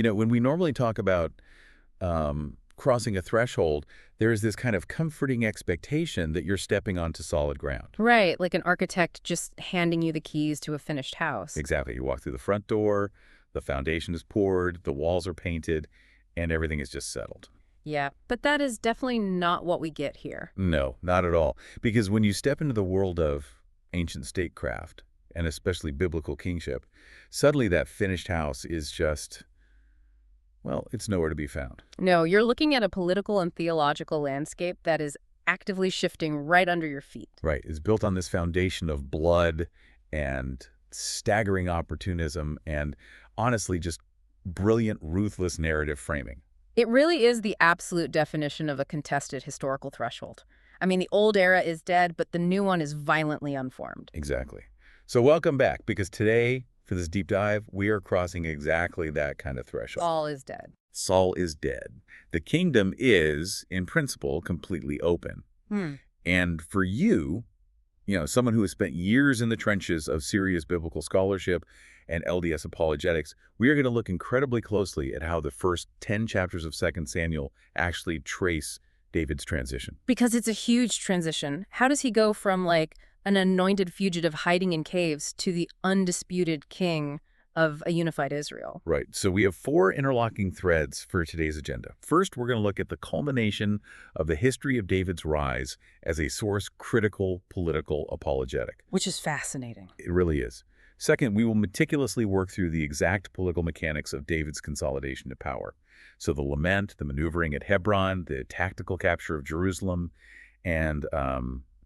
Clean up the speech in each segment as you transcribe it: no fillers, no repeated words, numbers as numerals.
When we normally talk about crossing a threshold, there is this kind of comforting expectation that you're stepping onto solid ground. Right, like an architect just handing you the keys to a finished house. Exactly. You walk through the front door, the foundation is poured, the walls are painted, and everything is just settled. Yeah, but that is definitely not what we get here. No, not at all. Because when you step into the world of ancient statecraft, and especially biblical kingship, suddenly that finished house is just, well, it's nowhere to be found. No, you're looking at a political and theological landscape that is actively shifting right under your feet. Right. It's built on this foundation of blood and staggering opportunism and, honestly, just brilliant, ruthless narrative framing. It really is the absolute definition of a contested historical threshold. I mean, the old era is dead, but the new one is violently unformed. Exactly. So welcome back, because today, for this deep dive, we are crossing exactly that kind of threshold. Saul is dead. Saul is dead. The kingdom is, in principle, completely open. And for you, someone who has spent years in the trenches of serious biblical scholarship and LDS apologetics, we are going to look incredibly closely at how the first 10 chapters of 2 Samuel actually trace David's transition. Because it's a huge transition. How does he go from, like, an anointed fugitive hiding in caves to the undisputed king of a unified Israel? Right. So we have 4 interlocking threads for today's agenda. First, we're going to look at the culmination of the history of David's rise as a source-critical political apologetic. Which is fascinating. It really is. Second, we will meticulously work through the exact political mechanics of David's consolidation to power. So the lament, the maneuvering at Hebron, the tactical capture of Jerusalem, and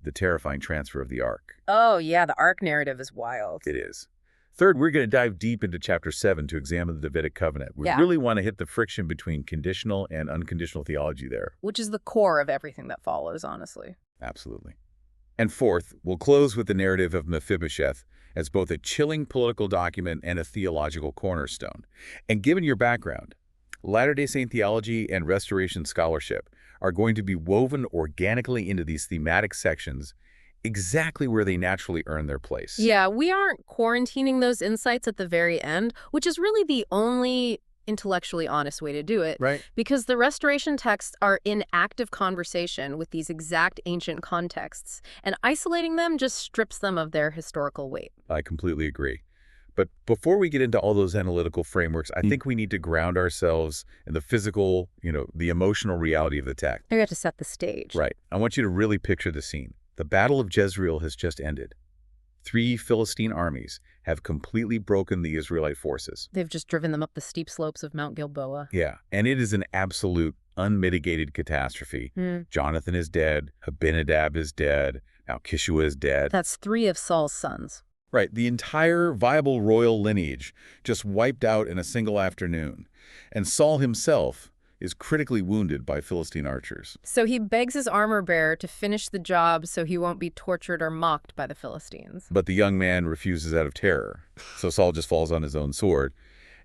the terrifying transfer of the ark. Oh, yeah, the ark narrative is wild. It is. Third, we're going to dive deep into chapter 7 to examine the Davidic covenant. We really want to hit the friction between conditional and unconditional theology there. Which is the core of everything that follows, honestly. Absolutely. And fourth, we'll close with the narrative of Mephibosheth as both a chilling political document and a theological cornerstone. And given your background, Latter-day Saint theology and Restoration scholarship are going to be woven organically into these thematic sections exactly where they naturally earn their place. Yeah, we aren't quarantining those insights at the very end, which is really the only intellectually honest way to do it. Right. Because the Restoration texts are in active conversation with these exact ancient contexts, and isolating them just strips them of their historical weight. I completely agree. But before we get into all those analytical frameworks, I think we need to ground ourselves in the physical, the emotional reality of the text. We have to set the stage. Right. I want you to really picture the scene. The Battle of Jezreel has just ended. 3 Philistine armies have completely broken the Israelite forces. They've just driven them up the steep slopes of Mount Gilboa. Yeah, and it is an absolute unmitigated catastrophe. Jonathan is dead, Abinadab is dead, now Kishua is dead. That's 3 of Saul's sons. Right, the entire viable royal lineage just wiped out in a single afternoon. And Saul himself is critically wounded by Philistine archers. So he begs his armor-bearer to finish the job so he won't be tortured or mocked by the Philistines. But the young man refuses out of terror. So Saul just falls on his own sword.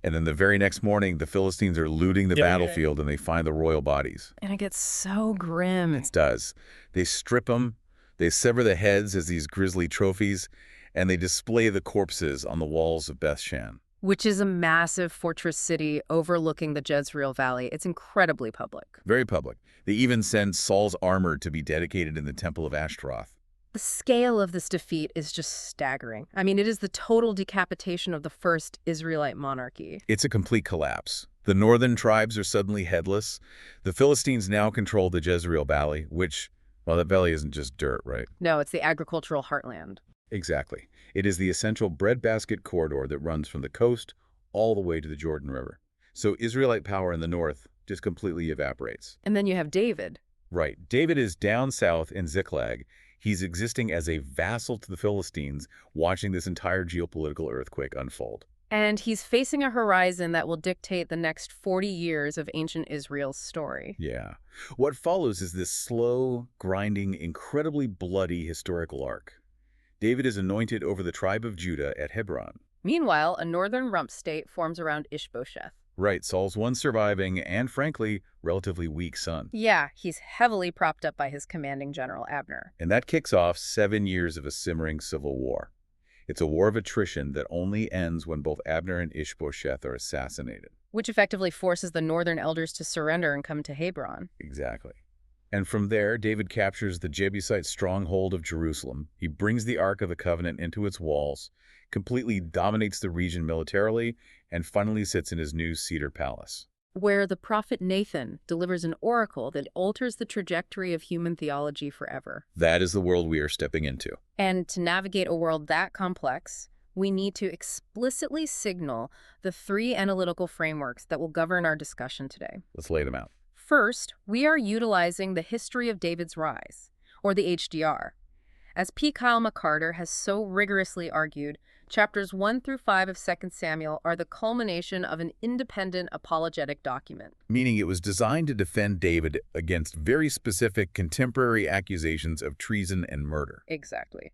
And then the very next morning, the Philistines are looting the battlefield and they find the royal bodies. And it gets so grim. It does. They strip them, they sever the heads as these grisly trophies, and they display the corpses on the walls of Bethshan. Which is a massive fortress city overlooking the Jezreel Valley. It's incredibly public. Very public. They even send Saul's armor to be dedicated in the temple of Ashtaroth. The scale of this defeat is just staggering. I mean, it is the total decapitation of the first Israelite monarchy. It's a complete collapse. The northern tribes are suddenly headless. The Philistines now control the Jezreel Valley, which, well, that valley isn't just dirt, right? No, it's the agricultural heartland. Exactly. It is the essential breadbasket corridor that runs from the coast all the way to the Jordan River. So Israelite power in the north just completely evaporates. And then you have David. Right. David is down south in Ziklag. He's existing as a vassal to the Philistines, watching this entire geopolitical earthquake unfold. And he's facing a horizon that will dictate the next 40 years of ancient Israel's story. Yeah. What follows is this slow, grinding, incredibly bloody historical arc. David is anointed over the tribe of Judah at Hebron. Meanwhile, a northern rump state forms around Ishbosheth. Right, Saul's one surviving and, frankly, relatively weak son. Yeah, he's heavily propped up by his commanding general, Abner. And that kicks off 7 years of a simmering civil war. It's a war of attrition that only ends when both Abner and Ishbosheth are assassinated. Which effectively forces the northern elders to surrender and come to Hebron. Exactly. And from there, David captures the Jebusite stronghold of Jerusalem. He brings the Ark of the Covenant into its walls, completely dominates the region militarily, and finally sits in his new cedar palace, Where the prophet Nathan delivers an oracle that alters the trajectory of human theology forever. That is the world we are stepping into. And to navigate a world that complex, we need to explicitly signal the three analytical frameworks that will govern our discussion today. Let's lay them out. First, we are utilizing the history of David's rise, or the HDR. As P. Kyle McCarter has so rigorously argued, chapters 1 through 5 of 2 Samuel are the culmination of an independent apologetic document. Meaning it was designed to defend David against very specific contemporary accusations of treason and murder. Exactly.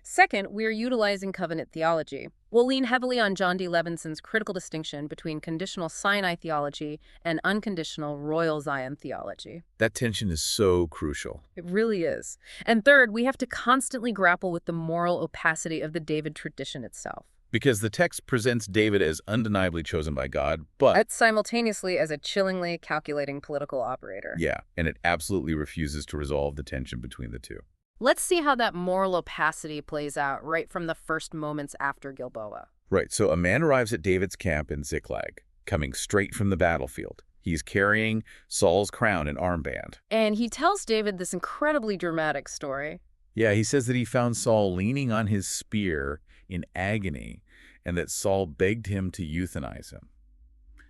Second, we are utilizing covenant theology. We'll lean heavily on John D. Levinson's critical distinction between conditional Sinai theology and unconditional royal Zion theology. That tension is so crucial. It really is. And third, we have to constantly grapple with the moral opacity of the David tradition itself. Because the text presents David as undeniably chosen by God, but Simultaneously as a chillingly calculating political operator. yeah, and it absolutely refuses to resolve the tension between the two. Let's see how that moral opacity plays out right from the first moments after Gilboa. Right, so a man arrives at David's camp in Ziklag, coming straight from the battlefield. He's carrying Saul's crown and armband. And he tells David this incredibly dramatic story. Yeah, he says that he found Saul leaning on his spear in agony and that Saul begged him to euthanize him.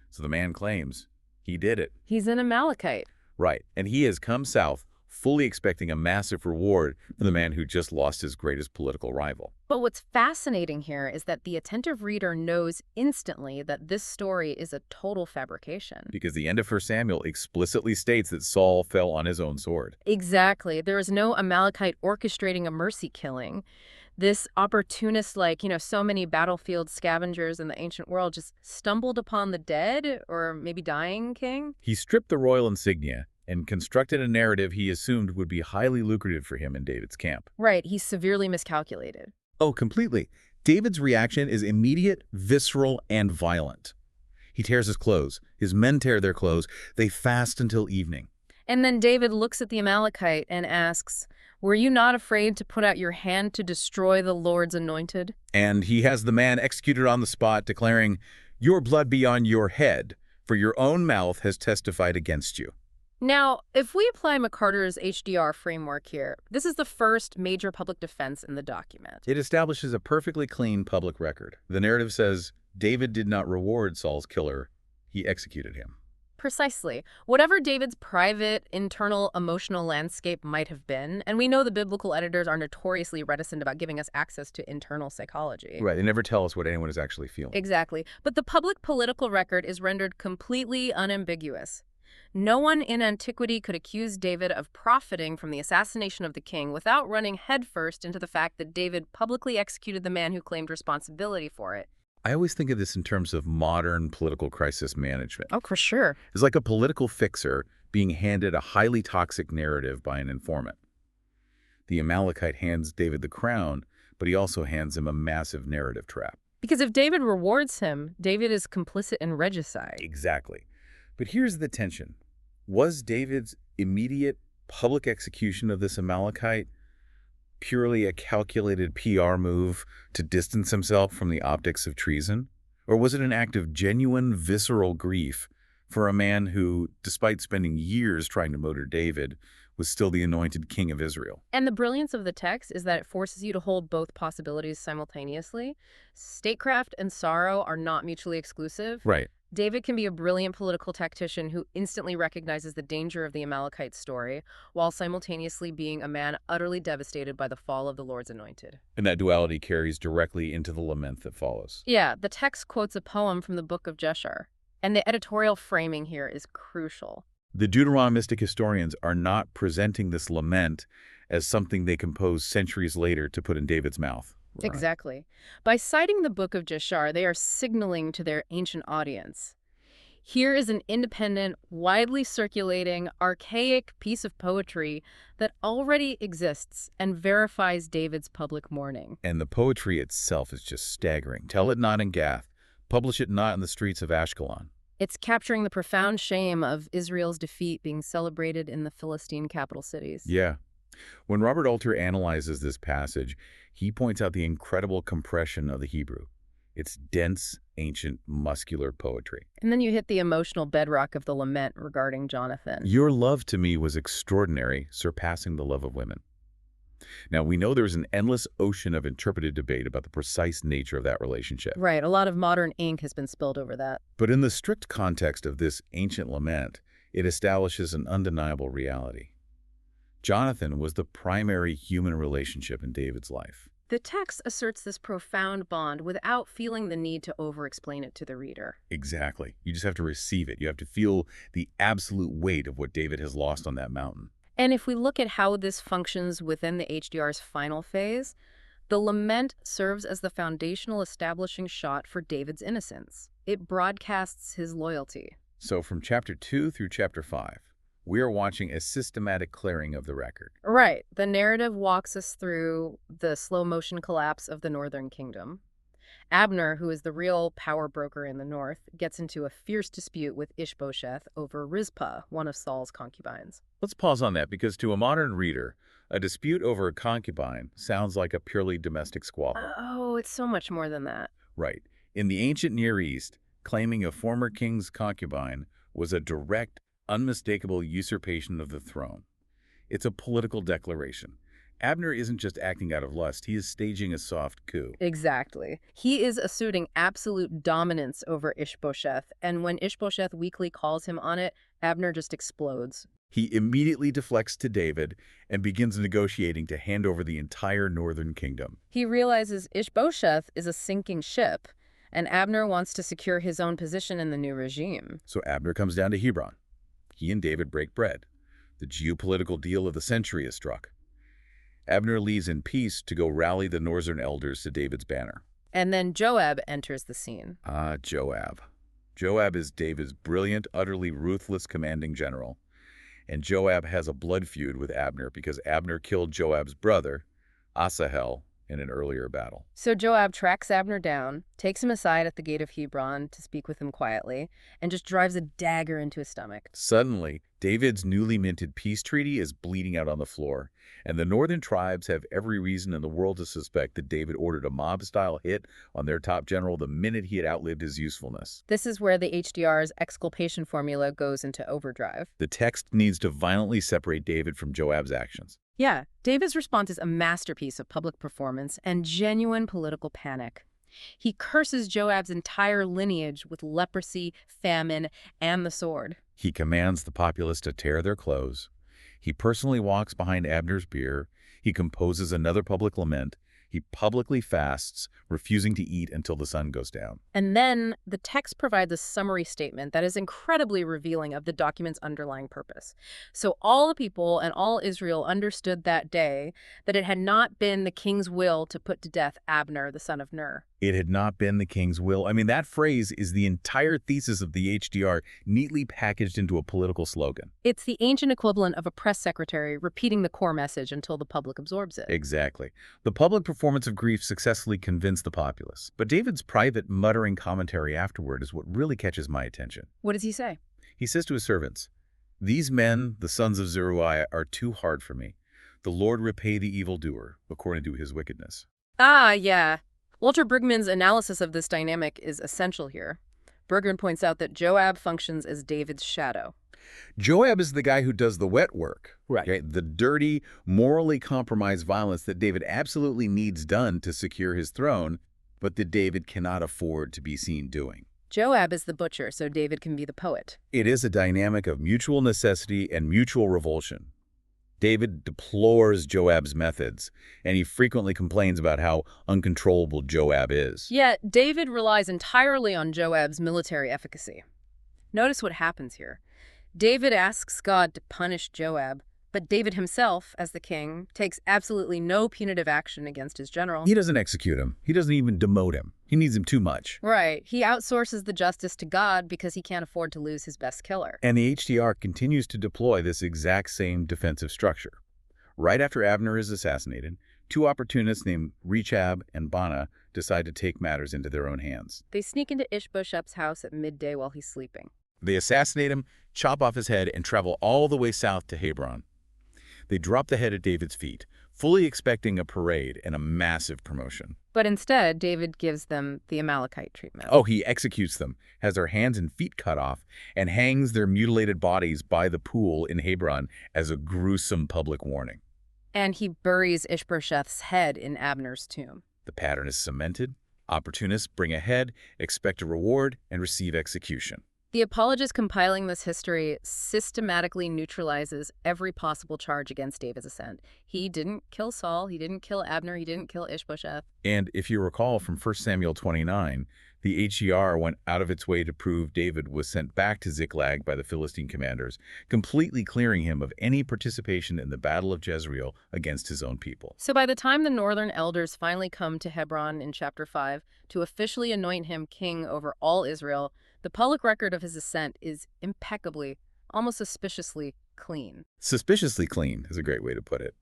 So the man claims he did it. He's an Amalekite. Right, and he has come south fully expecting a massive reward from the man who just lost his greatest political rival. But what's fascinating here is that the attentive reader knows instantly that this story is a total fabrication. Because the end of 1 Samuel explicitly states that Saul fell on his own sword. Exactly. There is no Amalekite orchestrating a mercy killing. This opportunist, like, so many battlefield scavengers in the ancient world just stumbled upon the dead or maybe dying king. He stripped the royal insignia and constructed a narrative he assumed would be highly lucrative for him in David's camp. Right, he severely miscalculated. Oh, completely. David's reaction is immediate, visceral, and violent. He tears his clothes. His men tear their clothes. They fast until evening. And then David looks at the Amalekite and asks, "Were you not afraid to put out your hand to destroy the Lord's anointed?" And he has the man executed on the spot, declaring, "Your blood be on your head, for your own mouth has testified against you." Now, if we apply McCarter's HDR framework here, this is the first major public defense in the document. It establishes a perfectly clean public record. The narrative says David did not reward Saul's killer, he executed him. Precisely. Whatever David's private, internal, emotional landscape might have been, and we know the biblical editors are notoriously reticent about giving us access to internal psychology. Right, they never tell us what anyone is actually feeling. Exactly. But the public political record is rendered completely unambiguous. No one in antiquity could accuse David of profiting from the assassination of the king without running headfirst into the fact that David publicly executed the man who claimed responsibility for it. I always think of this in terms of modern political crisis management. Oh, for sure. It's like a political fixer being handed a highly toxic narrative by an informant. The Amalekite hands David the crown, but he also hands him a massive narrative trap. Because if David rewards him, David is complicit in regicide. Exactly. But here's the tension. Was David's immediate public execution of this Amalekite purely a calculated PR move to distance himself from the optics of treason? Or was it an act of genuine, visceral grief for a man who, despite spending years trying to murder David, was still the anointed king of Israel? And the brilliance of the text is that it forces you to hold both possibilities simultaneously. Statecraft and sorrow are not mutually exclusive. Right. David can be a brilliant political tactician who instantly recognizes the danger of the Amalekite story, while simultaneously being a man utterly devastated by the fall of the Lord's anointed. And that duality carries directly into the lament that follows. Yeah, the text quotes a poem from the book of Jeshar, and the editorial framing here is crucial. The Deuteronomistic historians are not presenting this lament as something they composed centuries later to put in David's mouth. Right. Exactly. By citing the book of Jeshar, they are signaling to their ancient audience. Here is an independent, widely circulating, archaic piece of poetry that already exists and verifies David's public mourning. And the poetry itself is just staggering. Tell it not in Gath. Publish it not in the streets of Ashkelon. It's capturing the profound shame of Israel's defeat being celebrated in the Philistine capital cities. Yeah. When Robert Alter analyzes this passage, he points out the incredible compression of the Hebrew. It's dense, ancient, muscular poetry. And then you hit the emotional bedrock of the lament regarding Jonathan. Your love to me was extraordinary, surpassing the love of women. Now, we know there's an endless ocean of interpreted debate about the precise nature of that relationship. Right, a lot of modern ink has been spilled over that. But in the strict context of this ancient lament, it establishes an undeniable reality. Jonathan was the primary human relationship in David's life. The text asserts this profound bond without feeling the need to over-explain it to the reader. Exactly. You just have to receive it. You have to feel the absolute weight of what David has lost on that mountain. And if we look at how this functions within the HDR's final phase, the lament serves as the foundational establishing shot for David's innocence. It broadcasts his loyalty. So from chapter 2 through chapter 5, we are watching a systematic clearing of the record. Right. The narrative walks us through the slow-motion collapse of the northern kingdom. Abner, who is the real power broker in the north, gets into a fierce dispute with Ishbosheth over Rizpah, one of Saul's concubines. Let's pause on that because to a modern reader, a dispute over a concubine sounds like a purely domestic squabble. Oh, it's so much more than that. Right. In the ancient Near East, claiming a former king's concubine was a direct, unmistakable usurpation of the throne. It's a political declaration. Abner isn't just acting out of lust, he is staging a soft coup. Exactly. He is asserting absolute dominance over Ishbosheth, and when Ishbosheth weakly calls him on it, Abner just explodes. He immediately deflects to David and begins negotiating to hand over the entire northern kingdom. He realizes Ishbosheth is a sinking ship, and Abner wants to secure his own position in the new regime. So Abner comes down to Hebron. He and David break bread. The geopolitical deal of the century is struck. Abner leaves in peace to go rally the northern elders to David's banner. And then Joab enters the scene. Joab. Joab is David's brilliant, utterly ruthless commanding general. And Joab has a blood feud with Abner because Abner killed Joab's brother, Asahel, in an earlier battle. So Joab tracks Abner down, takes him aside at the gate of Hebron to speak with him quietly, and just drives a dagger into his stomach. Suddenly, David's newly minted peace treaty is bleeding out on the floor, and the northern tribes have every reason in the world to suspect that David ordered a mob-style hit on their top general the minute he had outlived his usefulness. This is where the HDR's exculpation formula goes into overdrive. The text needs to violently separate David from Joab's actions. Yeah, David's response is a masterpiece of public performance and genuine political panic. He curses Joab's entire lineage with leprosy, famine, and the sword. He commands the populace to tear their clothes. He personally walks behind Abner's bier. He composes another public lament. He publicly fasts, refusing to eat until the sun goes down. And then the text provides a summary statement that is incredibly revealing of the document's underlying purpose. So all the people and all Israel understood that day that it had not been the king's will to put to death Abner, the son of Ner. It had not been the king's will. I mean, that phrase is the entire thesis of the HDR, neatly packaged into a political slogan. It's the ancient equivalent of a press secretary repeating the core message until the public absorbs it. Exactly. The public performance of grief successfully convinced the populace. But David's private muttering commentary afterward is what really catches my attention. What does he say? He says to his servants, "These men, the sons of Zeruiah, are too hard for me. The Lord repay the evildoer according to his wickedness." Yeah. Walter Brueggemann's analysis of this dynamic is essential here. Brueggemann points out that Joab functions as David's shadow. Joab is the guy who does the wet work. Right. Okay? The dirty, morally compromised violence that David absolutely needs done to secure his throne, but that David cannot afford to be seen doing. Joab is the butcher, so David can be the poet. It is a dynamic of mutual necessity and mutual revulsion. David deplores Joab's methods, and he frequently complains about how uncontrollable Joab is. Yet, David relies entirely on Joab's military efficacy. Notice what happens here. David asks God to punish Joab, but David himself, as the king, takes absolutely no punitive action against his general. He doesn't execute him. He doesn't even demote him. He needs him too much. Right. He outsources the justice to God because he can't afford to lose his best killer. And the HDR continues to deploy this exact same defensive structure. Right after Abner is assassinated, two opportunists named Rechab and Baanah decide to take matters into their own hands. They sneak into Ishbosheth's house at midday while he's sleeping. They assassinate him, chop off his head, and travel all the way south to Hebron. They drop the head at David's feet, fully expecting a parade and a massive promotion. But instead, David gives them the Amalekite treatment. Oh, he executes them, has their hands and feet cut off, and hangs their mutilated bodies by the pool in Hebron as a gruesome public warning. And he buries Ishbosheth's head in Abner's tomb. The pattern is cemented. Opportunists bring a head, expect a reward, and receive execution. The apologist compiling this history systematically neutralizes every possible charge against David's ascent. He didn't kill Saul, he didn't kill Abner, he didn't kill Ishbosheth. And if you recall from 1 Samuel 29, the HER went out of its way to prove David was sent back to Ziklag by the Philistine commanders, completely clearing him of any participation in the Battle of Jezreel against his own people. So by the time the northern elders finally come to Hebron in chapter 5 to officially anoint him king over all Israel, the public record of his ascent is impeccably, almost suspiciously clean. Suspiciously clean is a great way to put it.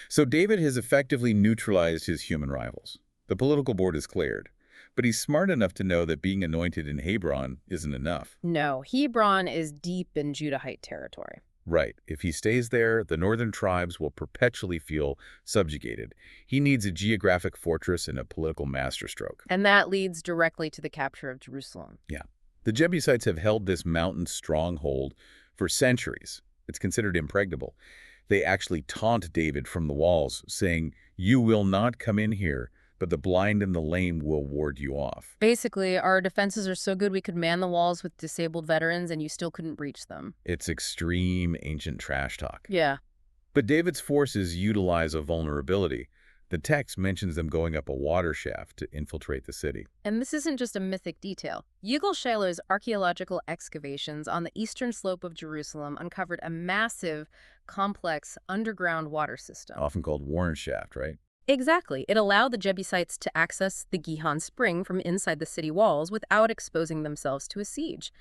So David has effectively neutralized his human rivals. The political board is cleared. But he's smart enough to know that being anointed in Hebron isn't enough. No, Hebron is deep in Judahite territory. Right. If he stays there, the northern tribes will perpetually feel subjugated. He needs a geographic fortress and a political masterstroke. And that leads directly to the capture of Jerusalem. Yeah. The Jebusites have held this mountain stronghold for centuries. It's considered impregnable. They actually taunt David from the walls, saying, "You will not come in here, but the blind and the lame will ward you off." Basically, our defenses are so good we could man the walls with disabled veterans and you still couldn't breach them. It's extreme ancient trash talk. Yeah. But David's forces utilize a vulnerability. The text mentions them going up a water shaft to infiltrate the city. And this isn't just a mythic detail. Yigal Shailer's archaeological excavations on the eastern slope of Jerusalem uncovered a massive, complex underground water system. Often called Warren Shaft, right? Exactly. It allowed the Jebusites to access the Gihon Spring from inside the city walls without exposing themselves to a siege.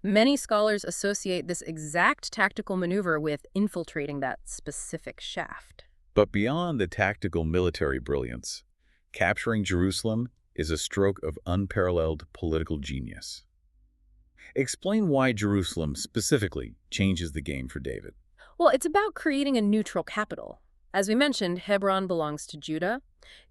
Many scholars associate this exact tactical maneuver with infiltrating that specific shaft. But beyond the tactical military brilliance, capturing Jerusalem is a stroke of unparalleled political genius. Explain why Jerusalem specifically changes the game for David. Well, it's about creating a neutral capital. As we mentioned, Hebron belongs to Judah,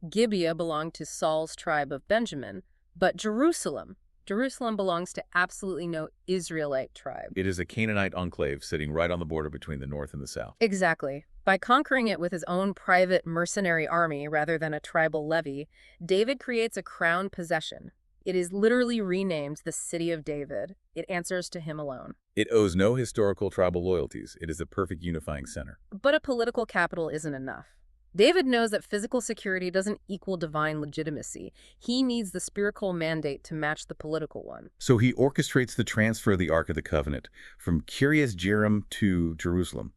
Gibeah belonged to Saul's tribe of Benjamin, but Jerusalem belongs to absolutely no Israelite tribe. It is a Canaanite enclave sitting right on the border between the north and the south. Exactly. By conquering it with his own private mercenary army rather than a tribal levy, David creates a crown possession. It is literally renamed the City of David. It answers to him alone. It owes no historical tribal loyalties. It is a perfect unifying center. But a political capital isn't enough. David knows that physical security doesn't equal divine legitimacy. He needs the spiritual mandate to match the political one. So he orchestrates the transfer of the Ark of the Covenant from Kiryas Jearim to Jerusalem.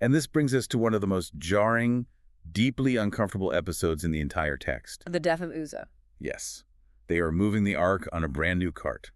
And this brings us to one of the most jarring, deeply uncomfortable episodes in the entire text. The death of Uzzah. Yes. They are moving the ark on a brand new cart.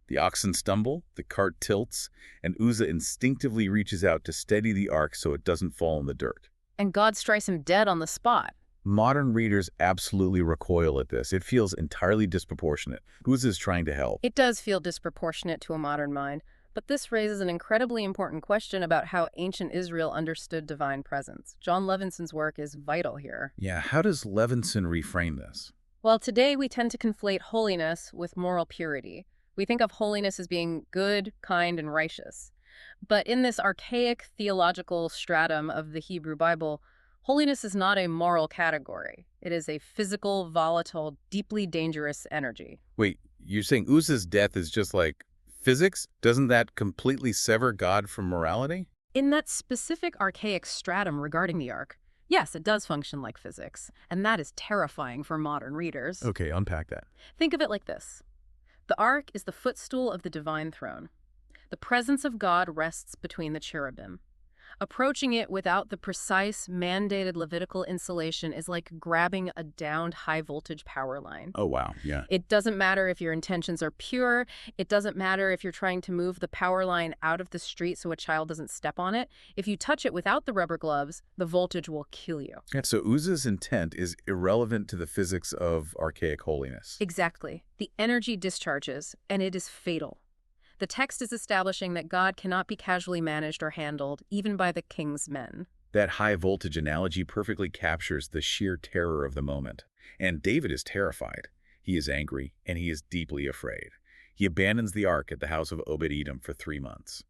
The oxen stumble, the cart tilts, and Uzzah instinctively reaches out to steady the ark so it doesn't fall in the dirt. And God strikes him dead on the spot. Modern readers absolutely recoil at this. It feels entirely disproportionate. Uzzah's trying to help. It does feel disproportionate to a modern mind, but this raises an incredibly important question about how ancient Israel understood divine presence. John Levinson's work is vital here. Yeah, how does Levinson reframe this? Well, today we tend to conflate holiness with moral purity. We think of holiness as being good, kind, and righteous. But in this archaic theological stratum of the Hebrew Bible, holiness is not a moral category. It is a physical, volatile, deeply dangerous energy. Wait, you're saying Uzzah's death is just like physics? Doesn't that completely sever God from morality? In that specific archaic stratum regarding the ark, yes, it does function like physics, and that is terrifying for modern readers. Okay, unpack that. Think of it like this. The ark is the footstool of the divine throne. The presence of God rests between the cherubim. Approaching it without the precise, mandated Levitical installation is like grabbing a downed high-voltage power line. Oh, wow. Yeah. It doesn't matter if your intentions are pure. It doesn't matter if you're trying to move the power line out of the street so a child doesn't step on it. If you touch it without the rubber gloves, the voltage will kill you. Yeah, so Uzzah's intent is irrelevant to the physics of archaic holiness. Exactly. The energy discharges, and it is fatal. The text is establishing that God cannot be casually managed or handled, even by the king's men. That high-voltage analogy perfectly captures the sheer terror of the moment. And David is terrified. He is angry, and he is deeply afraid. He abandons the ark at the house of Obed-Edom for 3 months.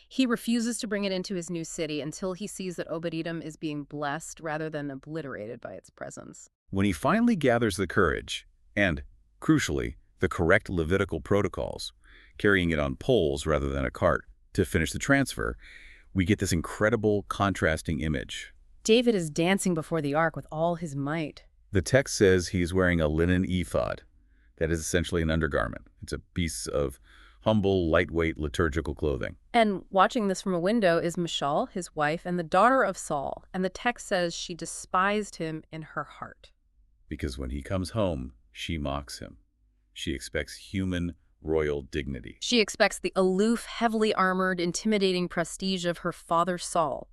He refuses to bring it into his new city until he sees that Obed-Edom is being blessed rather than obliterated by its presence. When he finally gathers the courage, and, crucially, the correct Levitical protocols, carrying it on poles rather than a cart, to finish the transfer, we get this incredible contrasting image. David is dancing before the ark with all his might. The text says he's wearing a linen ephod. That is essentially an undergarment. It's a piece of humble, lightweight liturgical clothing. And watching this from a window is Michal, his wife, and the daughter of Saul. And the text says she despised him in her heart. Because when he comes home, she mocks him. She expects human royal dignity. She expects the aloof, heavily armored, intimidating prestige of her father Saul.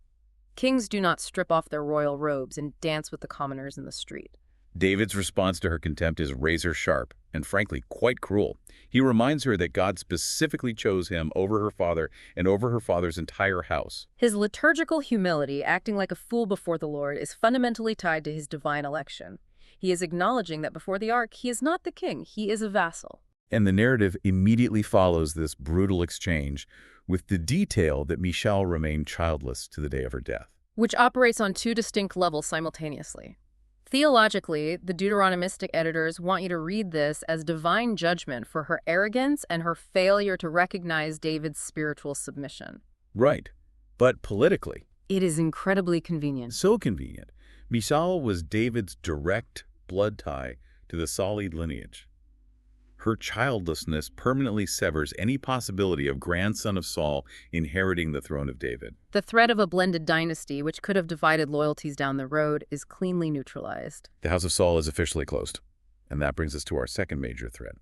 Kings do not strip off their royal robes and dance with the commoners in the street. David's response to her contempt is razor sharp and, frankly, quite cruel. He reminds her that God specifically chose him over her father and over her father's entire house. His liturgical humility, acting like a fool before the Lord, is fundamentally tied to his divine election. He is acknowledging that before the ark, he is not the king, he is a vassal. And the narrative immediately follows this brutal exchange with the detail that Michal remained childless to the day of her death. Which operates on 2 distinct levels simultaneously. Theologically, the Deuteronomistic editors want you to read this as divine judgment for her arrogance and her failure to recognize David's spiritual submission. Right. But politically, it is incredibly convenient. So convenient. Michal was David's direct blood tie to the Saulide lineage. Her childlessness permanently severs any possibility of grandson of Saul inheriting the throne of David. The threat of a blended dynasty, which could have divided loyalties down the road, is cleanly neutralized. The house of Saul is officially closed. And that brings us to our second major threat.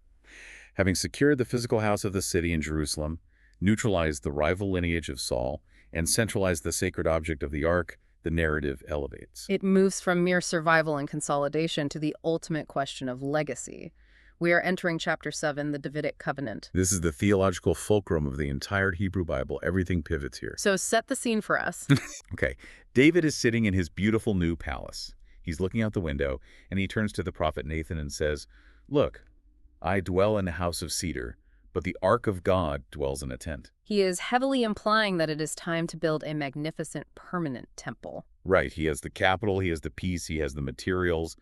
Having secured the physical house of the city in Jerusalem, neutralized the rival lineage of Saul, and centralized the sacred object of the ark, the narrative elevates. It moves from mere survival and consolidation to the ultimate question of legacy. We are entering chapter 7, the Davidic covenant. This is the theological fulcrum of the entire Hebrew Bible. Everything pivots here. So set the scene for us. Okay. David is sitting in his beautiful new palace. He's looking out the window, and he turns to the prophet Nathan and says, "Look, I dwell in a house of cedar, but the ark of God dwells in a tent." He is heavily implying that it is time to build a magnificent permanent temple. Right. He has the capital, he has the peace, he has the materials.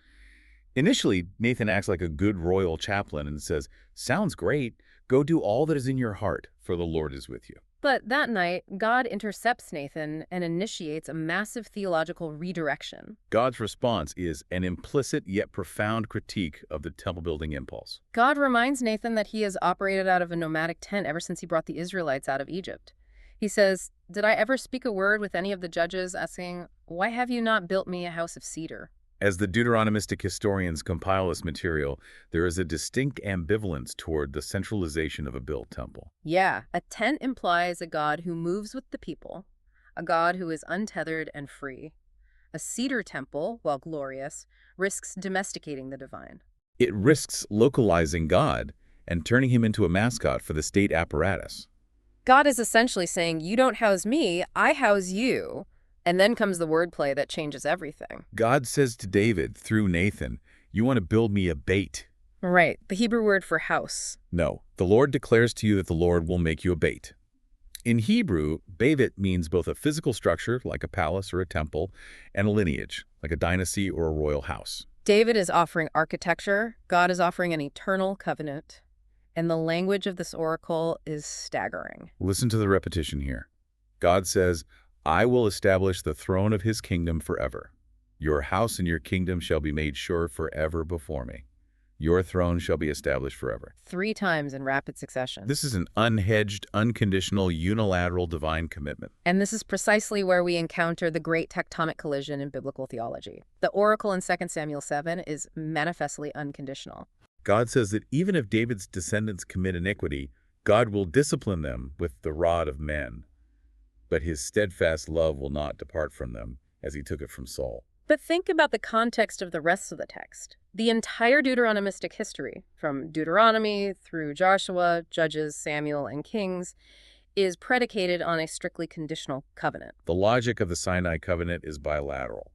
Initially, Nathan acts like a good royal chaplain and says, "Sounds great. Go do all that is in your heart, for the Lord is with you." But that night, God intercepts Nathan and initiates a massive theological redirection. God's response is an implicit yet profound critique of the temple-building impulse. God reminds Nathan that he has operated out of a nomadic tent ever since he brought the Israelites out of Egypt. He says, "Did I ever speak a word with any of the judges asking, 'Why have you not built me a house of cedar?'" As the Deuteronomistic historians compile this material, there is a distinct ambivalence toward the centralization of a built temple. Yeah, a tent implies a God who moves with the people, a God who is untethered and free. A cedar temple, while glorious, risks domesticating the divine. It risks localizing God and turning him into a mascot for the state apparatus. God is essentially saying, "You don't house me, I house you." And then comes the wordplay that changes everything. God says to David through Nathan, "You want to build me a bait." Right, the Hebrew word for house. No, the Lord declares to you that the Lord will make you a bait. In Hebrew, beit means both a physical structure, like a palace or a temple, and a lineage, like a dynasty or a royal house. David is offering architecture, God is offering an eternal covenant. And the language of this oracle is staggering. Listen to the repetition here. God says, "I will establish the throne of his kingdom forever. Your house and your kingdom shall be made sure forever before me." Your throne shall be established forever. 3 times in rapid succession. This is an unhedged, unconditional, unilateral divine commitment. And this is precisely where we encounter the great tectonic collision in biblical theology. The oracle in 2 Samuel 7 is manifestly unconditional. God says that even if David's descendants commit iniquity, God will discipline them with the rod of men. But his steadfast love will not depart from them, as he took it from Saul. But think about the context of the rest of the text. The entire Deuteronomistic history, from Deuteronomy through Joshua, Judges, Samuel, and Kings, is predicated on a strictly conditional covenant. The logic of the Sinai covenant is bilateral.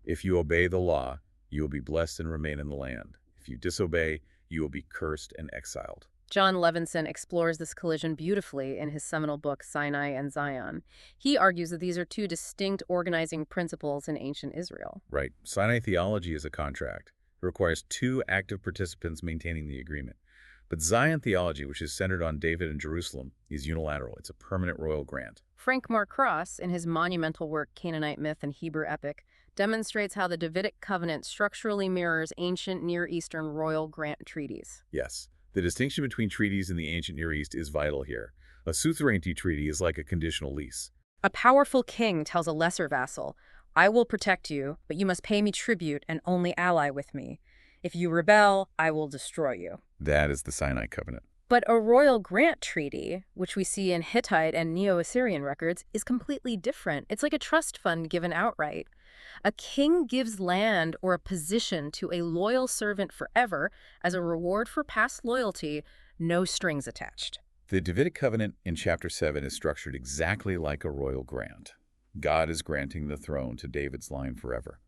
If you obey the law, you will be blessed and remain in the land. If you disobey, you will be cursed and exiled. John Levinson explores this collision beautifully in his seminal book, Sinai and Zion. He argues that these are 2 distinct organizing principles in ancient Israel. Right. Sinai theology is a contract. It requires 2 active participants maintaining the agreement. But Zion theology, which is centered on David and Jerusalem, is unilateral. It's a permanent royal grant. Frank Mark Cross, in his monumental work Canaanite Myth and Hebrew Epic, demonstrates how the Davidic covenant structurally mirrors ancient Near Eastern royal grant treaties. Yes. The distinction between treaties in the ancient Near East is vital here. A suzerainty treaty is like a conditional lease. A powerful king tells a lesser vassal, "I will protect you, but you must pay me tribute and only ally with me. If you rebel, I will destroy you." That is the Sinai covenant. But a royal grant treaty, which we see in Hittite and Neo-Assyrian records, is completely different. It's like a trust fund given outright. A king gives land or a position to a loyal servant forever as a reward for past loyalty, no strings attached. The Davidic covenant in chapter 7 is structured exactly like a royal grant. God is granting the throne to David's line forever.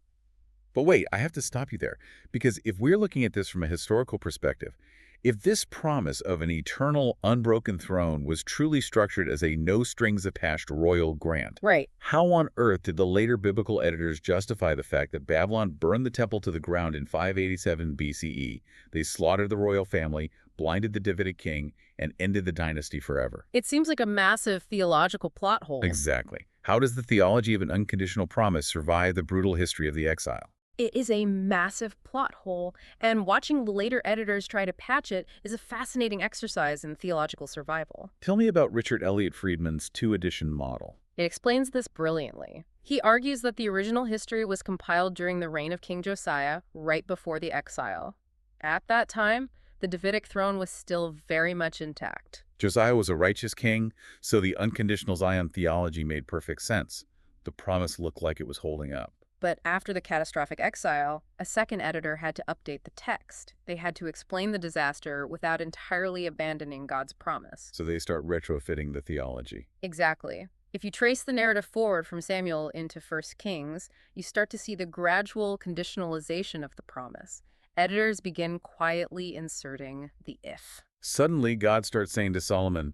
But wait, I have to stop you there, because if we're looking at this from a historical perspective, if this promise of an eternal, unbroken throne was truly structured as a no-strings-attached royal grant, Right. how on earth did the later biblical editors justify the fact that Babylon burned the temple to the ground in 587 BCE? They slaughtered the royal family, blinded the Davidic king, and ended the dynasty forever. It seems like a massive theological plot hole. Exactly. How does the theology of an unconditional promise survive the brutal history of the exile? It is a massive plot hole, and watching the later editors try to patch it is a fascinating exercise in theological survival. Tell me about Richard Elliott Friedman's 2-edition model. It explains this brilliantly. He argues that the original history was compiled during the reign of King Josiah, right before the exile. At that time, the Davidic throne was still very much intact. Josiah was a righteous king, so the unconditional Zion theology made perfect sense. The promise looked like it was holding up. But after the catastrophic exile, a second editor had to update the text. They had to explain the disaster without entirely abandoning God's promise. So they start retrofitting the theology. Exactly. If you trace the narrative forward from Samuel into 1 Kings, you start to see the gradual conditionalization of the promise. Editors begin quietly inserting the if. Suddenly, God starts saying to Solomon,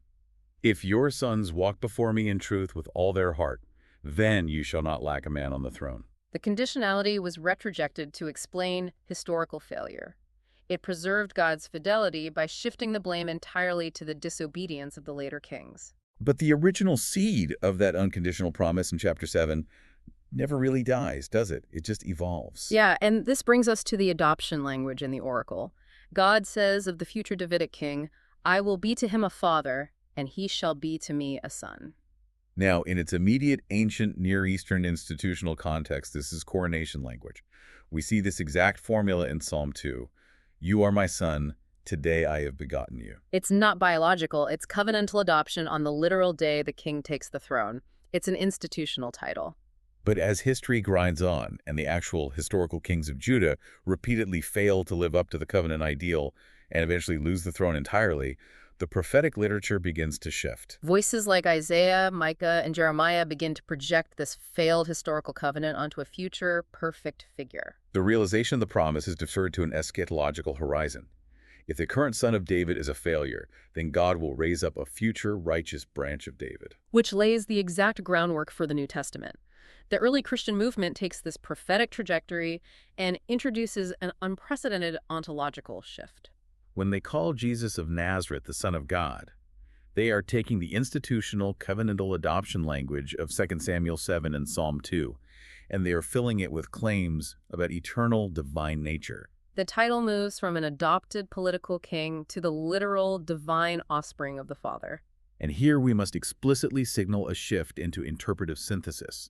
"If your sons walk before me in truth with all their heart, then you shall not lack a man on the throne." The conditionality was retrojected to explain historical failure. It preserved God's fidelity by shifting the blame entirely to the disobedience of the later kings. But the original seed of that unconditional promise in chapter 7 never really dies, does it? It just evolves. Yeah, and this brings us to the adoption language in the oracle. God says of the future Davidic king, "I will be to him a father, and he shall be to me a son." Now, in its immediate ancient Near Eastern institutional context, this is coronation language. We see this exact formula in Psalm 2. "You are my son, today I have begotten you." It's not biological, it's covenantal adoption on the literal day the king takes the throne. It's an institutional title. But as history grinds on, and the actual historical kings of Judah repeatedly fail to live up to the covenant ideal and eventually lose the throne entirely, the prophetic literature begins to shift. Voices like Isaiah, Micah, and Jeremiah begin to project this failed historical covenant onto a future, perfect figure. The realization of the promise is deferred to an eschatological horizon. If the current son of David is a failure, then God will raise up a future righteous branch of David. Which lays the exact groundwork for the New Testament. The early Christian movement takes this prophetic trajectory and introduces an unprecedented ontological shift. When they call Jesus of Nazareth the Son of God, they are taking the institutional covenantal adoption language of 2 Samuel 7 and Psalm 2, and they are filling it with claims about eternal divine nature. The title moves from an adopted political king to the literal divine offspring of the Father. And here we must explicitly signal a shift into interpretive synthesis,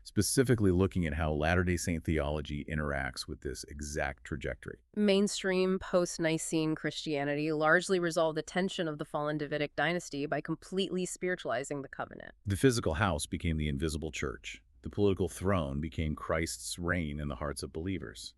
specifically looking at how Latter-day Saint theology interacts with this exact trajectory. Mainstream post-Nicene Christianity largely resolved the tension of the fallen Davidic dynasty by completely spiritualizing the covenant. The physical house became the invisible church. The political throne became Christ's reign in the hearts of believers.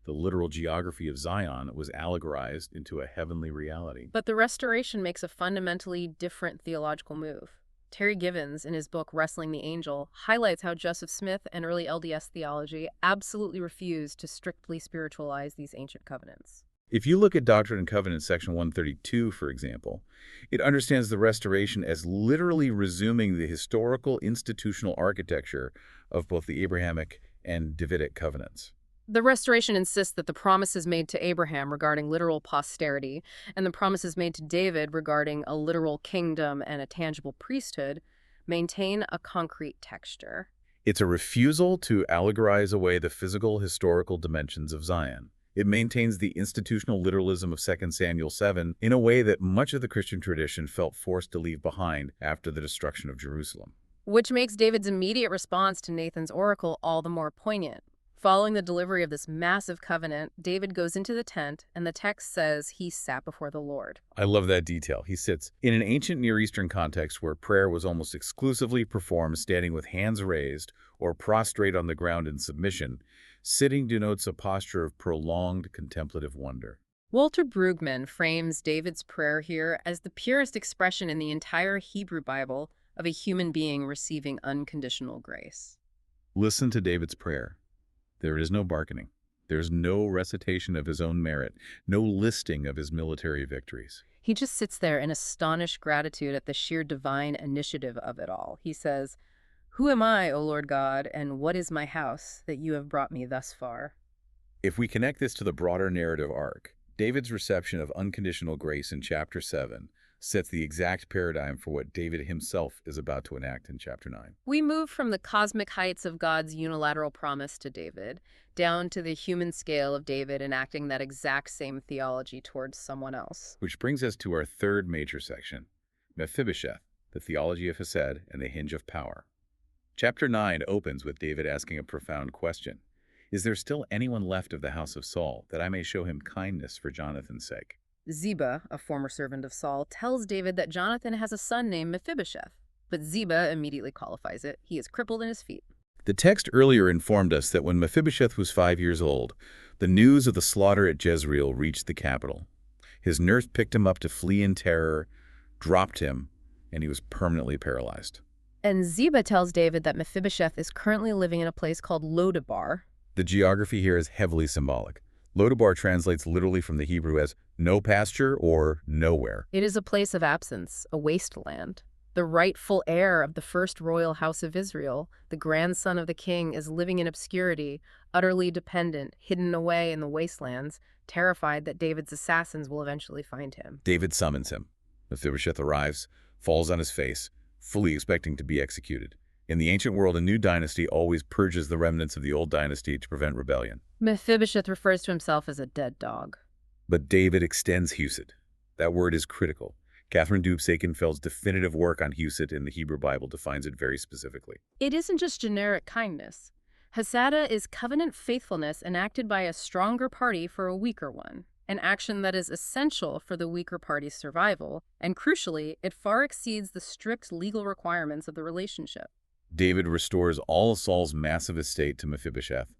The literal geography of Zion was allegorized into a heavenly reality. But the Restoration makes a fundamentally different theological move. Terry Givens, in his book Wrestling the Angel, highlights how Joseph Smith and early LDS theology absolutely refused to strictly spiritualize these ancient covenants. If you look at Doctrine and Covenants, section 132, for example, it understands the Restoration as literally resuming the historical institutional architecture of both the Abrahamic and Davidic covenants. The Restoration insists that the promises made to Abraham regarding literal posterity and the promises made to David regarding a literal kingdom and a tangible priesthood maintain a concrete texture. It's a refusal to allegorize away the physical, historical dimensions of Zion. It maintains the institutional literalism of 2 Samuel 7 in a way that much of the Christian tradition felt forced to leave behind after the destruction of Jerusalem. Which makes David's immediate response to Nathan's oracle all the more poignant. Following the delivery of this massive covenant, David goes into the tent, and the text says he sat before the Lord. I love that detail. He sits in an ancient Near Eastern context where prayer was almost exclusively performed standing with hands raised or prostrate on the ground in submission. Sitting denotes a posture of prolonged contemplative wonder. Walter Brueggemann frames David's prayer here as the purest expression in the entire Hebrew Bible of a human being receiving unconditional grace. Listen to David's prayer. There is no bargaining. There's no recitation of his own merit, no listing of his military victories. He just sits there in astonished gratitude at the sheer divine initiative of it all. He says, "Who am I, O Lord God, and what is my house that you have brought me thus far?" If we connect this to the broader narrative arc, David's reception of unconditional grace in chapter 7 sets the exact paradigm for what David himself is about to enact in chapter 9. We move from the cosmic heights of God's unilateral promise to David down to the human scale of David enacting that exact same theology towards someone else. Which brings us to our third major section, Mephibosheth, the theology of Hesed and the hinge of power. Chapter 9 opens with David asking a profound question. Is there still anyone left of the house of Saul, that I may show him kindness for Jonathan's sake? Ziba, a former servant of Saul, tells David that Jonathan has a son named Mephibosheth, but Ziba immediately qualifies it. He is crippled in his feet. The text earlier informed us that when Mephibosheth was 5 years old, the news of the slaughter at Jezreel reached the capital. His nurse picked him up to flee in terror, dropped him, and he was permanently paralyzed. And Ziba tells David that Mephibosheth is currently living in a place called Lodabar. The geography here is heavily symbolic. Lodabar translates literally from the Hebrew as no pasture or nowhere. It is a place of absence, a wasteland. The rightful heir of the first royal house of Israel, the grandson of the king, is living in obscurity, utterly dependent, hidden away in the wastelands, terrified that David's assassins will eventually find him. David summons him. Mephibosheth arrives, falls on his face, fully expecting to be executed. In the ancient world, a new dynasty always purges the remnants of the old dynasty to prevent rebellion. Mephibosheth refers to himself as a dead dog. But David extends Hused. That word is critical. Catherine Dubé-Sakenfeld's definitive work on Hused in the Hebrew Bible defines it very specifically. It isn't just generic kindness. Hesed is covenant faithfulness enacted by a stronger party for a weaker one, an action that is essential for the weaker party's survival, and crucially, it far exceeds the strict legal requirements of the relationship. David restores all Saul's massive estate to Mephibosheth,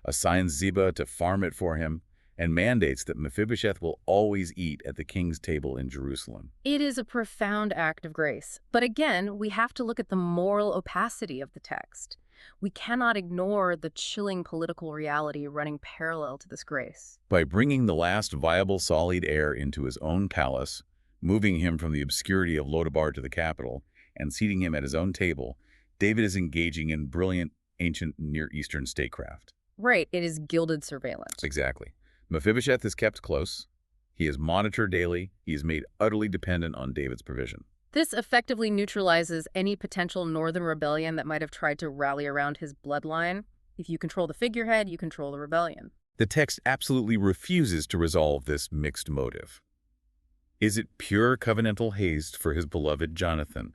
assigns Ziba to farm it for him, and mandates that Mephibosheth will always eat at the king's table in Jerusalem. It is a profound act of grace. But again, we have to look at the moral opacity of the text. We cannot ignore the chilling political reality running parallel to this grace. By bringing the last viable Saulite heir into his own palace, moving him from the obscurity of Lodabar to the capital, and seating him at his own table, David is engaging in brilliant ancient Near Eastern statecraft. Right, it is gilded surveillance. Exactly. Mephibosheth is kept close. He is monitored daily. He is made utterly dependent on David's provision. This effectively neutralizes any potential northern rebellion that might have tried to rally around his bloodline. If you control the figurehead, you control the rebellion. The text absolutely refuses to resolve this mixed motive. Is it pure covenantal haste for his beloved Jonathan?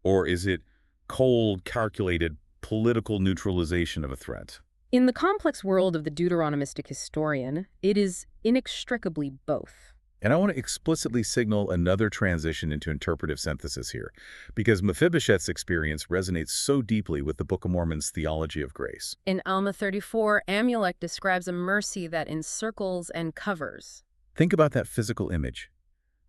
Or is it cold, calculated, political neutralization of a threat? In the complex world of the Deuteronomistic historian, it is inextricably both. And I want to explicitly signal another transition into interpretive synthesis here, because Mephibosheth's experience resonates so deeply with the Book of Mormon's theology of grace. In Alma 34, Amulek describes a mercy that encircles and covers. Think about that physical image.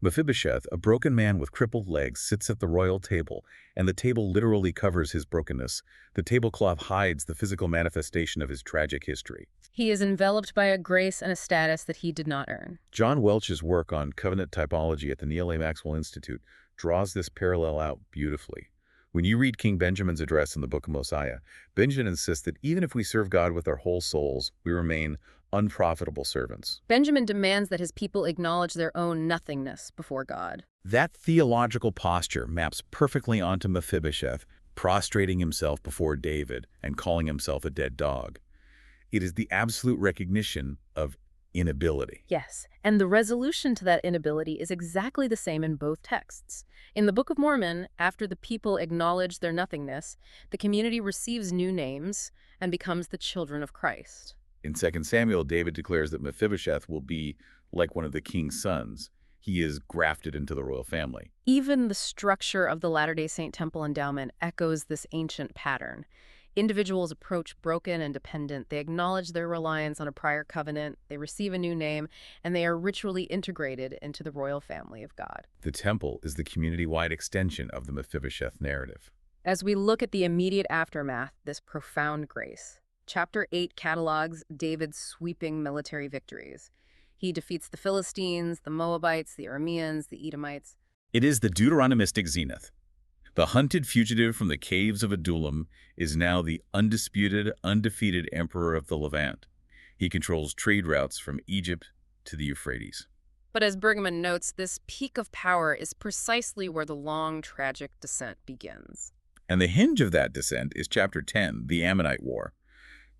Mephibosheth, a broken man with crippled legs, sits at the royal table, and the table literally covers his brokenness. The tablecloth hides the physical manifestation of his tragic history. He is enveloped by a grace and a status that he did not earn. John Welch's work on covenant typology at the Neal A. Maxwell Institute draws this parallel out beautifully. When you read King Benjamin's address in the Book of Mosiah, Benjamin insists that even if we serve God with our whole souls, we remain unprofitable servants. Benjamin demands that his people acknowledge their own nothingness before God. That theological posture maps perfectly onto Mephibosheth, prostrating himself before David and calling himself a dead dog. It is the absolute recognition of inability. Yes, and the resolution to that inability is exactly the same in both texts. In the Book of Mormon, after the people acknowledge their nothingness, the community receives new names and becomes the children of Christ. In 2 Samuel, David declares that Mephibosheth will be like one of the king's sons. He is grafted into the royal family. Even the structure of the Latter-day Saint temple endowment echoes this ancient pattern. Individuals approach broken and dependent. They acknowledge their reliance on a prior covenant, they receive a new name, and they are ritually integrated into the royal family of God. The temple is the community-wide extension of the Mephibosheth narrative. As we look at the immediate aftermath, this profound grace. Chapter 8 catalogs David's sweeping military victories. He defeats the Philistines, the Moabites, the Arameans, the Edomites. It is the Deuteronomistic zenith. The hunted fugitive from the caves of Adullam is now the undisputed, undefeated emperor of the Levant. He controls trade routes from Egypt to the Euphrates. But as Bergman notes, this peak of power is precisely where the long, tragic descent begins. And the hinge of that descent is Chapter 10, the Ammonite War.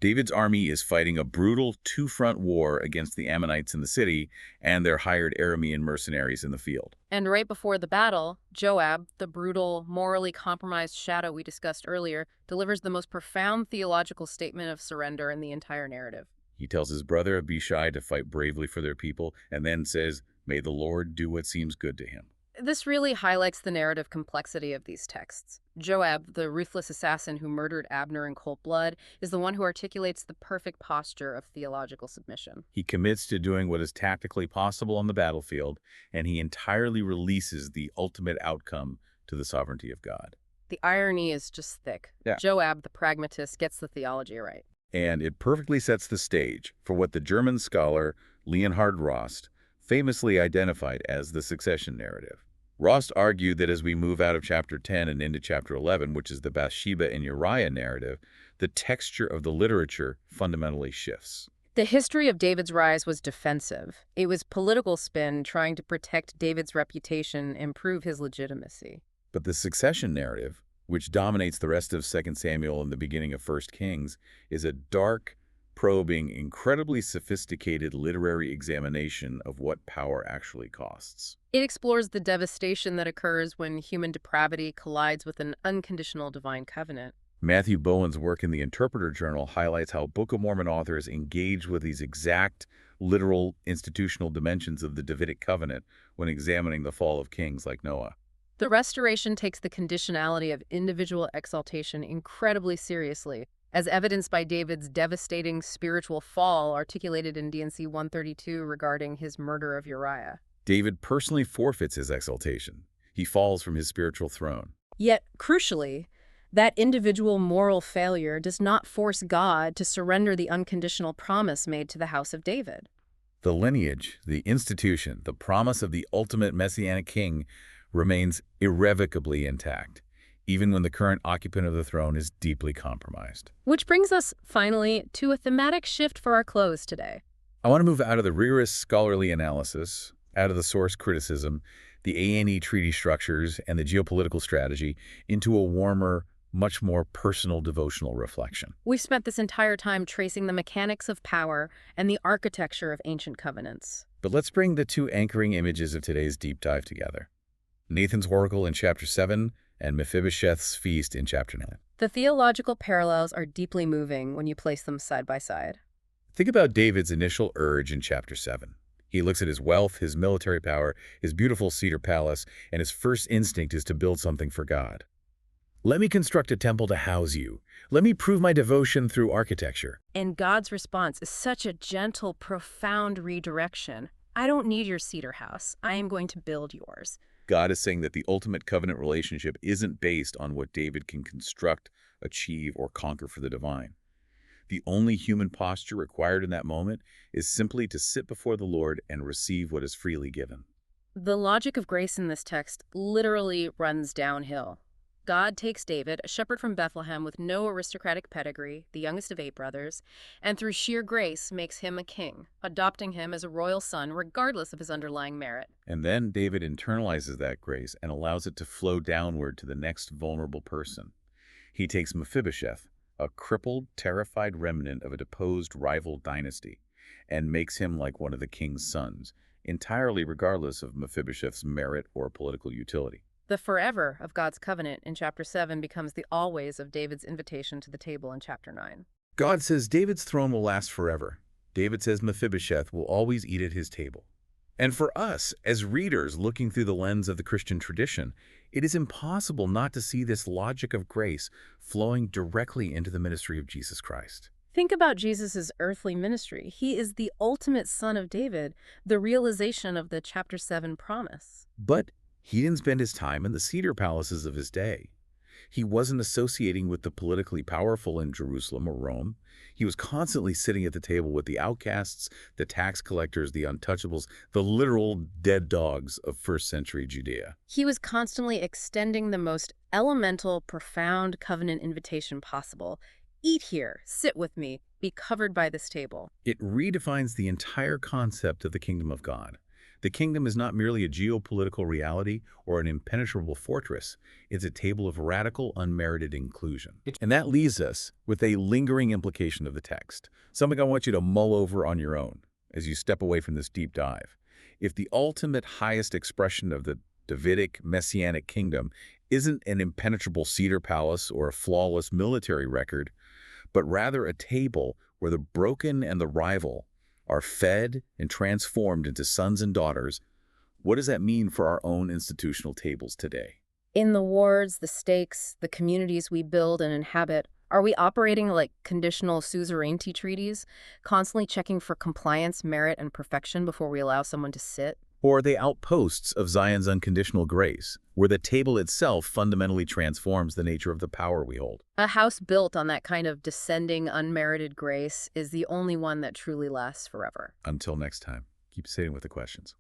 David's army is fighting a brutal two-front war against the Ammonites in the city and their hired Aramean mercenaries in the field. And right before the battle, Joab, the brutal, morally compromised shadow we discussed earlier, delivers the most profound theological statement of surrender in the entire narrative. He tells his brother Abishai to fight bravely for their people and then says, "May the Lord do what seems good to him." This really highlights the narrative complexity of these texts. Joab, the ruthless assassin who murdered Abner in cold blood, is the one who articulates the perfect posture of theological submission. He commits to doing what is tactically possible on the battlefield, and he entirely releases the ultimate outcome to the sovereignty of God. The irony is just thick. Yeah. Joab, the pragmatist, gets the theology right. And it perfectly sets the stage for what the German scholar Leonhard Rost famously identified as the succession narrative. Rost argued that as we move out of Chapter 10 and into Chapter 11, which is the Bathsheba and Uriah narrative, the texture of the literature fundamentally shifts. The history of David's rise was defensive. It was political spin trying to protect David's reputation and prove his legitimacy. But the succession narrative, which dominates the rest of 2 Samuel and the beginning of 1 Kings, is a dark, probing, incredibly sophisticated literary examination of what power actually costs. It explores the devastation that occurs when human depravity collides with an unconditional divine covenant. Matthew Bowen's work in the Interpreter Journal highlights how Book of Mormon authors engage with these exact, literal, institutional dimensions of the Davidic covenant when examining the fall of kings like Noah. The restoration takes the conditionality of individual exaltation incredibly seriously, as evidenced by David's devastating spiritual fall articulated in D&C 132 regarding his murder of Uriah. David personally forfeits his exaltation. He falls from his spiritual throne. Yet, crucially, that individual moral failure does not force God to surrender the unconditional promise made to the house of David. The lineage, the institution, the promise of the ultimate messianic king remains irrevocably intact, even when the current occupant of the throne is deeply compromised. Which brings us, finally, to a thematic shift for our close today. I want to move out of the rigorous scholarly analysis, out of the source criticism, the A&E treaty structures, and the geopolitical strategy into a warmer, much more personal devotional reflection. We've spent this entire time tracing the mechanics of power and the architecture of ancient covenants. But let's bring the two anchoring images of today's deep dive together. Nathan's oracle in chapter 7 and Mephibosheth's feast in chapter 9. The theological parallels are deeply moving when you place them side by side. Think about David's initial urge in chapter 7. He looks at his wealth, his military power, his beautiful cedar palace, and his first instinct is to build something for God. Let me construct a temple to house you. Let me prove my devotion through architecture. And God's response is such a gentle, profound redirection. I don't need your cedar house. I am going to build yours. God is saying that the ultimate covenant relationship isn't based on what David can construct, achieve, or conquer for the divine. The only human posture required in that moment is simply to sit before the Lord and receive what is freely given. The logic of grace in this text literally runs downhill. God takes David, a shepherd from Bethlehem with no aristocratic pedigree, the youngest of 8 brothers, and through sheer grace makes him a king, adopting him as a royal son regardless of his underlying merit. And then David internalizes that grace and allows it to flow downward to the next vulnerable person. He takes Mephibosheth, a crippled, terrified remnant of a deposed rival dynasty, and makes him like one of the king's sons, entirely regardless of Mephibosheth's merit or political utility. The forever of God's covenant in chapter 7 becomes the always of David's invitation to the table in chapter 9. God says David's throne will last forever. David says Mephibosheth will always eat at his table. And for us, as readers looking through the lens of the Christian tradition, it is impossible not to see this logic of grace flowing directly into the ministry of Jesus Christ. Think about Jesus' earthly ministry. He is the ultimate son of David, the realization of the chapter 7 promise. But he didn't spend his time in the cedar palaces of his day. He wasn't associating with the politically powerful in Jerusalem or Rome. He was constantly sitting at the table with the outcasts, the tax collectors, the untouchables, the literal dead dogs of first-century Judea. He was constantly extending the most elemental, profound covenant invitation possible. Eat here, sit with me, be covered by this table. It redefines the entire concept of the kingdom of God. The kingdom is not merely a geopolitical reality or an impenetrable fortress. It's a table of radical, unmerited inclusion. And that leaves us with a lingering implication of the text, something I want you to mull over on your own as you step away from this deep dive. If the ultimate highest expression of the Davidic messianic kingdom isn't an impenetrable cedar palace or a flawless military record, but rather a table where the broken and the rival are fed and transformed into sons and daughters, what does that mean for our own institutional tables today? In the wards, the stakes, the communities we build and inhabit, are we operating like conditional suzerainty treaties, constantly checking for compliance, merit, and perfection before we allow someone to sit? Or are they outposts of Zion's unconditional grace, where the table itself fundamentally transforms the nature of the power we hold? A house built on that kind of descending, unmerited grace is the only one that truly lasts forever. Until next time, keep sitting with the questions.